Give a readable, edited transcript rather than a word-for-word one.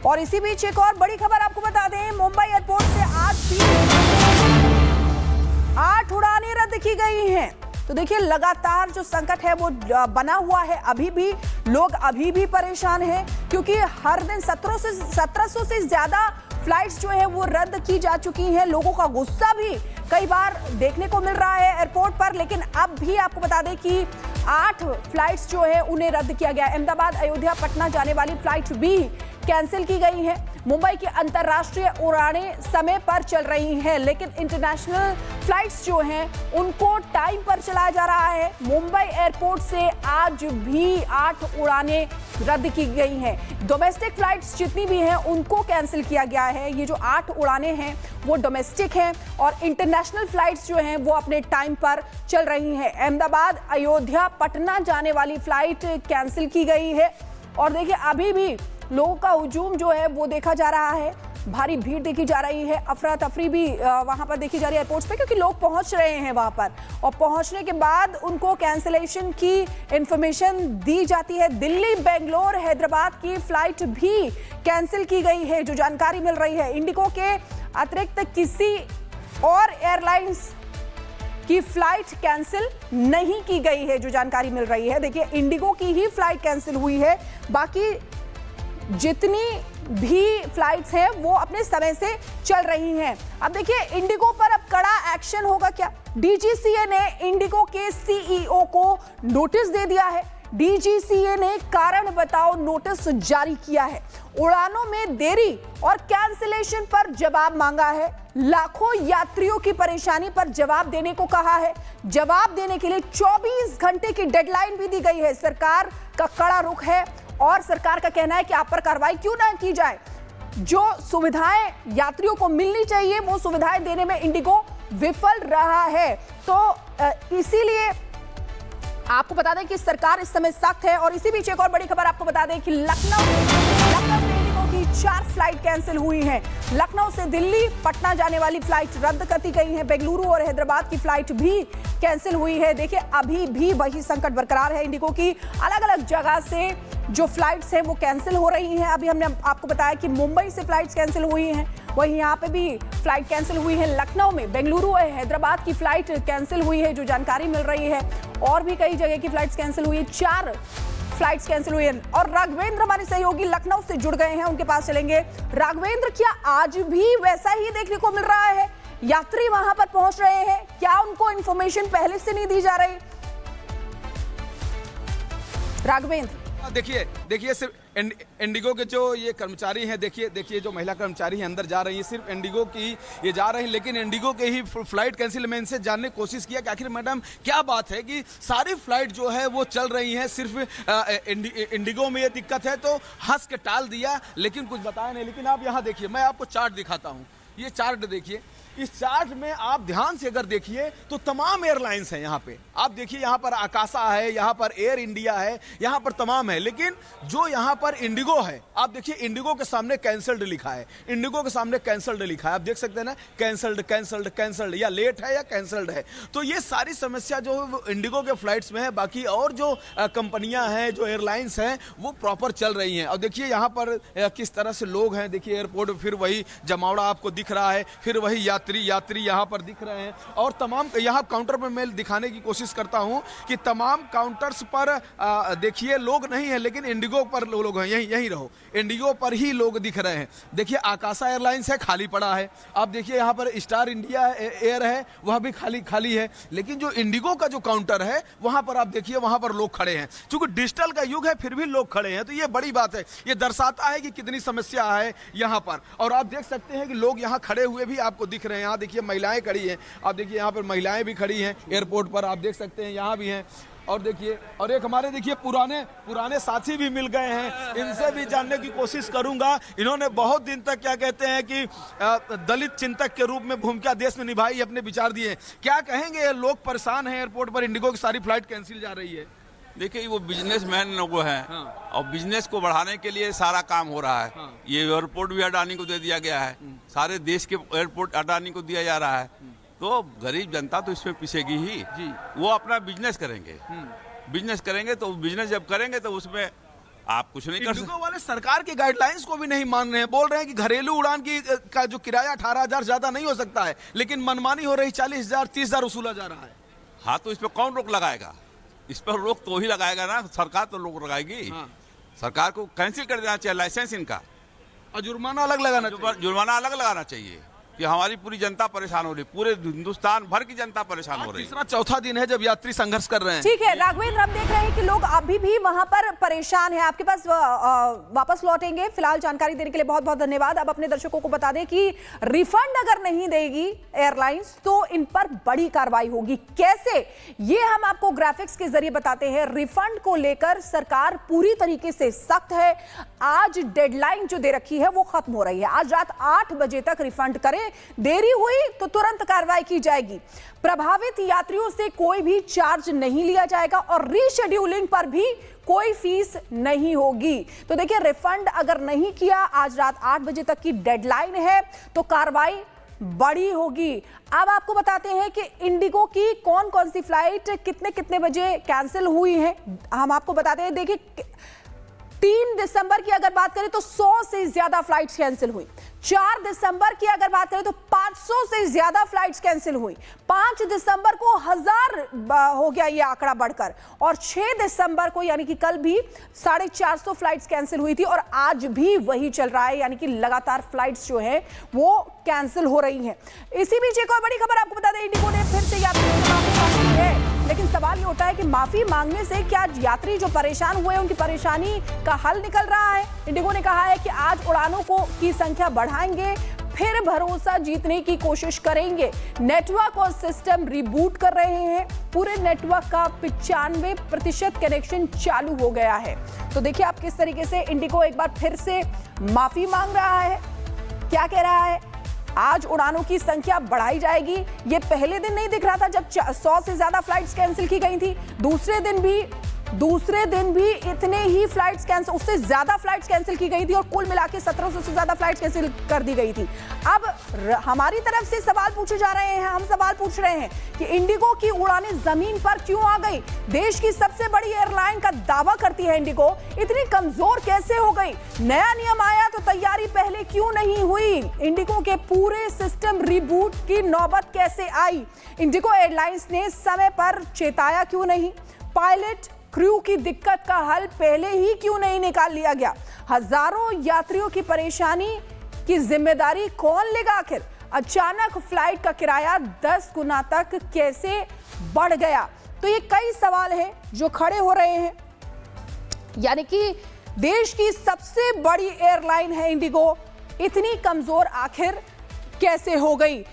और इसी बीच एक और बड़ी खबर आपको बता दें, मुंबई एयरपोर्ट से आज भी 8 उड़ानें रद्द की गई हैं। तो देखिए लगातार जो संकट है वो बना हुआ है। लोग अभी भी परेशान हैं क्योंकि हर दिन 1700 से ज्यादा फ्लाइट्स जो है वो रद्द की जा चुकी हैं। लोगों का गुस्सा भी कई बार देखने को मिल रहा है एयरपोर्ट पर, लेकिन अब भी आपको बता दें कि 8 फ्लाइट्स जो है उन्हें रद्द किया गया। अहमदाबाद अयोध्या पटना जाने वाली फ्लाइट भी कैंसिल की गई है। मुंबई की अंतर्राष्ट्रीय उड़ानें समय पर चल रही हैं, लेकिन इंटरनेशनल फ्लाइट्स जो हैं उनको टाइम पर चलाया जा रहा है। मुंबई एयरपोर्ट से आज भी 8 उड़ानें रद्द की गई हैं। डोमेस्टिक फ्लाइट्स जितनी भी हैं उनको कैंसिल किया गया है। ये जो 8 उड़ानें हैं वो डोमेस्टिक हैं और इंटरनेशनल फ्लाइट्स जो हैं वो अपने टाइम पर चल रही हैं। अहमदाबाद अयोध्या पटना जाने वाली फ्लाइट कैंसिल की गई है और देखिए अभी भी लोगों का हुजूम जो है वो देखा जा रहा है। भारी भीड़ देखी जा रही है, अफरा तफरी भी वहां पर देखी जा रही है एयरपोर्ट्स पे, क्योंकि लोग पहुंच रहे हैं वहां पर और पहुंचने के बाद उनको कैंसिलेशन की इंफॉर्मेशन दी जाती है। दिल्ली, बेंगलोर, हैदराबाद की फ्लाइट भी कैंसिल की गई है, जो जानकारी मिल रही है। इंडिगो के अतिरिक्त किसी और एयरलाइंस की फ्लाइट कैंसिल नहीं की गई है, जो जानकारी मिल रही है। देखिए इंडिगो की ही फ्लाइट कैंसिल हुई है, बाकी जितनी भी फ्लाइट्स हैं वो अपने समय से चल रही हैं। अब देखिए इंडिगो पर अब कड़ा एक्शन होगा क्या? डीजीसीए ने इंडिगो के सीईओ को नोटिस दे दिया है। डीजीसीए ने कारण बताओ नोटिस जारी किया है। उड़ानों में देरी और कैंसिलेशन पर जवाब मांगा है। लाखों यात्रियों की परेशानी पर जवाब देने को कहा है। जवाब देने के लिए 24 घंटे की डेडलाइन भी दी गई है। सरकार का कड़ा रुख है और सरकार का कहना है कि आप पर कार्रवाई क्यों ना की जाए। जो सुविधाएं यात्रियों को मिलनी चाहिए वो सुविधाएं देने में इंडिगो विफल रहा है। तो इसीलिए आपको बता दें कि सरकार इस समय सख्त है। और इसी बीच एक और बड़ी खबर आपको बता दें कि लखनऊ से इंडिगो की 4 फ्लाइट कैंसिल हुई हैं। लखनऊ से दिल्ली, पटना जाने वाली फ्लाइट रद्द कर दी गई है। बेंगलुरु और हैदराबाद की फ्लाइट भी कैंसिल हुई है। देखिए अभी भी वही संकट बरकरार है। इंडिगो की अलग अलग जगह से जो फ्लाइट्स हैं वो कैंसिल हो रही हैं। अभी हमने आपको बताया कि मुंबई से फ्लाइट्स कैंसिल हुई हैं, वहीं यहाँ पे भी फ्लाइट कैंसिल हुई है। लखनऊ में, बेंगलुरु और हैदराबाद की फ्लाइट कैंसिल हुई है, जो जानकारी मिल रही है। और भी कई जगह की फ्लाइट्स कैंसिल हुई है, 4 फ्लाइट्स कैंसिल हुई है। और राघवेंद्र हमारे सहयोगी लखनऊ से जुड़ गए हैं, उनके पास चलेंगे। राघवेंद्र, क्या आज भी वैसा ही देखने को मिल रहा है? यात्री वहां पर पहुंच रहे हैं, क्या उनको इंफॉर्मेशन पहले से नहीं दी जा रही? राघवेंद्र, देखिए सिर्फ इंडिगो के जो ये कर्मचारी हैं, देखिए जो महिला कर्मचारी हैं अंदर जा रही हैं, सिर्फ इंडिगो की ये जा रही हैं, लेकिन इंडिगो के ही फ्लाइट कैंसिल। मैं इनसे जानने की कोशिश किया कि आखिर मैडम क्या बात है कि सारी फ्लाइट जो है वो चल रही हैं, सिर्फ इंडिगो में ये दिक्कत है। तो हंस के टाल दिया, लेकिन कुछ बताया नहीं। लेकिन आप यहाँ देखिए, मैं आपको चार्ट दिखाता हूँ। ये चार्ट देखिए, इस चार्ट में आप ध्यान से अगर देखिए तो तमाम एयरलाइंस हैं यहाँ पे। आप देखिए यहाँ पर आकाशा है, यहाँ पर एयर इंडिया है, यहाँ पर तमाम है। लेकिन जो यहाँ पर इंडिगो है, आप देखिए इंडिगो के सामने कैंसल्ड लिखा है। इंडिगो के सामने कैंसल्ड लिखा है, आप देख सकते हैं ना, कैंसल्ड कैंसल्ड कैंसल्ड, या लेट है या कैंसल्ड है। तो ये सारी समस्या जो इंडिगो के फ्लाइट्स में है। बाकी और जो कंपनियां हैं, जो एयरलाइंस हैं, वो प्रॉपर चल रही हैं। और देखिए यहाँ पर किस तरह से लोग हैं। देखिए एयरपोर्ट फिर वही जमावड़ा आपको दिख रहा है, फिर वही यात्री यहाँ पर दिख रहे हैं। और तमाम यहाँ काउंटर पर मैं दिखाने की कोशिश करता हूँ कि तमाम काउंटर्स पर देखिए लोग नहीं है, लेकिन इंडिगो पर लोग हैं। यहीं रहो, इंडिगो पर ही लोग दिख रहे हैं। देखिए आकाशा एयरलाइंस है, खाली पड़ा है। आप देखिए यहाँ पर स्टार इंडिया एयर है, वह भी खाली है। लेकिन जो इंडिगो का जो काउंटर है वहां पर आप देखिए, वहां पर लोग खड़े हैं। क्योंकि डिजिटल का युग है, फिर भी लोग खड़े हैं। तो ये बड़ी बात है, ये दर्शाता है कि कितनी समस्या है यहाँ पर। और आप देख सकते हैं कि लोग यहाँ खड़े हुए भी आपको दिख रहे हैं। यहाँ देखिए महिलाएं खड़ी हैं, आप देखिए यहाँ पर महिलाएं भी खड़ी हैं एयरपोर्ट पर, आप देख सकते हैं यहाँ भी हैं। और देखिए, और एक हमारे देखिए पुराने साथी भी मिल गए हैं, इनसे भी जानने की कोशिश करूंगा। इन्होंने बहुत दिन तक क्या कहते हैं कि दलित चिंतक के रूप में भूमिका देश में निभाई, अपने विचार दिए। क्या कहेंगे, लोग परेशान हैं एयरपोर्ट पर, इंडिगो की सारी फ्लाइट कैंसिल जा रही है। देखिए वो बिजनेसमैन लोग हैं। हाँ। और बिजनेस को बढ़ाने के लिए सारा काम हो रहा है। हाँ। ये एयरपोर्ट भी अडानी को दे दिया गया है, सारे देश के एयरपोर्ट अडानी को दिया जा रहा है। तो गरीब जनता तो इसमें पिसेगी ही जी। वो अपना बिजनेस करेंगे, बिजनेस करेंगे तो बिजनेस जब करेंगे तो उसमें आप कुछ नहीं कर सकते। इंडिगो वाले सरकार के गाइडलाइंस को भी नहीं मान रहे हैं, बोल रहे हैं कि घरेलू उड़ान का जो किराया 18,000 ज्यादा नहीं हो सकता है, लेकिन मनमानी हो रही 40,000 30,000 वसूला जा रहा है। हाँ, तो इस पर कौन रोक लगाएगा? इस पर रोक तो ही लगाएगा ना, सरकार तो रोक लगाएगी। हाँ। सरकार को कैंसिल कर देना चाहिए लाइसेंस इनका, और जुर्माना अलग लगाना चाहिए। जुर्माना अलग लगाना चाहिए कि हमारी पूरी जनता परेशान हो रही, पूरे हिंदुस्तान भर की जनता परेशान हो रही है। तीसरा चौथा दिन है जब यात्री संघर्ष कर रहे हैं। ठीक है राघवेंद्र, हम देख रहे हैं कि लोग अभी भी वहां पर परेशान हैं। आपके पास वापस लौटेंगे। फिलहाल जानकारी देने के लिए बहुत बहुत धन्यवाद। अब अपने दर्शकों को बता दें कि रिफंड अगर नहीं देगी एयरलाइंस तो इन पर बड़ी कार्रवाई होगी। कैसे, ये हम आपको ग्राफिक्स के जरिए बताते हैं। रिफंड को लेकर सरकार पूरी तरीके से सख्त है। आज डेडलाइन जो दे रखी है वो खत्म हो रही है। आज रात 8 बजे तक रिफंड करें, देरी हुई तो तुरंत कार्रवाई की जाएगी। प्रभावित यात्रियों से कोई भी चार्ज नहीं लिया जाएगा और रीशेड्यूलिंग पर भी कोई फीस नहीं होगी। तो देखिए, रिफंड अगर नहीं किया, आज रात 8 बजे तक की डेडलाइन है, तो कार्रवाई बड़ी होगी। अब आपको बताते हैं कि इंडिगो की कौन कौन सी फ्लाइट कितने कितने बजे कैंसिल हुई है। हम आपको बताते हैं, देखिए 3 दिसंबर की अगर बात करें तो 100 से ज्यादा फ्लाइट्स कैंसिल हुई। 4 दिसंबर की अगर बात करें तो 500 से ज्यादा फ्लाइट्स कैंसिल हुई। 5 दिसंबर को 1000 हो गया ये आंकड़ा बढ़कर, और 6 दिसंबर को यानी कि कल भी 450 फ्लाइट्स कैंसिल हुई थी और आज भी वही चल रहा है, यानी कि लगातार फ्लाइट्स जो है वो कैंसिल हो रही हैं। इसी बीच एक और बड़ी खबर आपको बता दें, इंडिगो ने फिर से यात्रियों से माफी मांगी है। लेकिन सवाल ये उठा है कि माफी मांगने से क्या यात्री जो परेशान हुए उनकी परेशानी का हल निकल रहा है। इंडिगो ने कहा है कि आज उड़ानों की संख्या बढ़ाएंगे, फिर भरोसा जीतने की कोशिश करेंगे। नेटवर्क और सिस्टम रिबूट कर रहे हैं। पूरे नेटवर्क का 95% कनेक्शन चालू हो गया है। तो देखिए आप किस तरीके से इंडिगो एक बार फिर से माफी मांग रहा है। क्या कह रहा है, आज उड़ानों की संख्या बढ़ाई जाएगी। ये पहले दिन नहीं दिख रहा था जब 100 से ज्यादा फ्लाइट्स कैंसिल की गई थी। दूसरे दिन भी इतने ही फ्लाइट्स कैंसिल, उससे ज्यादा फ्लाइट्स कैंसिल की गई थी और कुल मिलाकर 1700 से ज्यादा फ्लाइट्स कैंसिल कर दी गई थी। अब हमारी तरफ से सवाल पूछे जा रहे हैं, हम सवाल पूछ रहे हैं कि इंडिगो की उड़ानें जमीन पर क्यों आ गई? देश की सबसे बड़ी एयरलाइन का दावा करती है इंडिगो, इतनी कमजोर कैसे हो गई? नया नियम आया तो तैयारी पहले क्यों नहीं हुई? इंडिगो के पूरे सिस्टम रिबूट की नौबत कैसे आई? इंडिगो एयरलाइंस ने समय पर चेताया क्यों नहीं? पायलट क्रू की दिक्कत का हल पहले ही क्यों नहीं निकाल लिया गया? हजारों यात्रियों की परेशानी की जिम्मेदारी कौन लेगा आखिर? अचानक फ्लाइट का किराया 10 गुना तक कैसे बढ़ गया? तो ये कई सवाल हैं जो खड़े हो रहे हैं। यानी कि देश की सबसे बड़ी एयरलाइन है इंडिगो, इतनी कमजोर आखिर कैसे हो गई?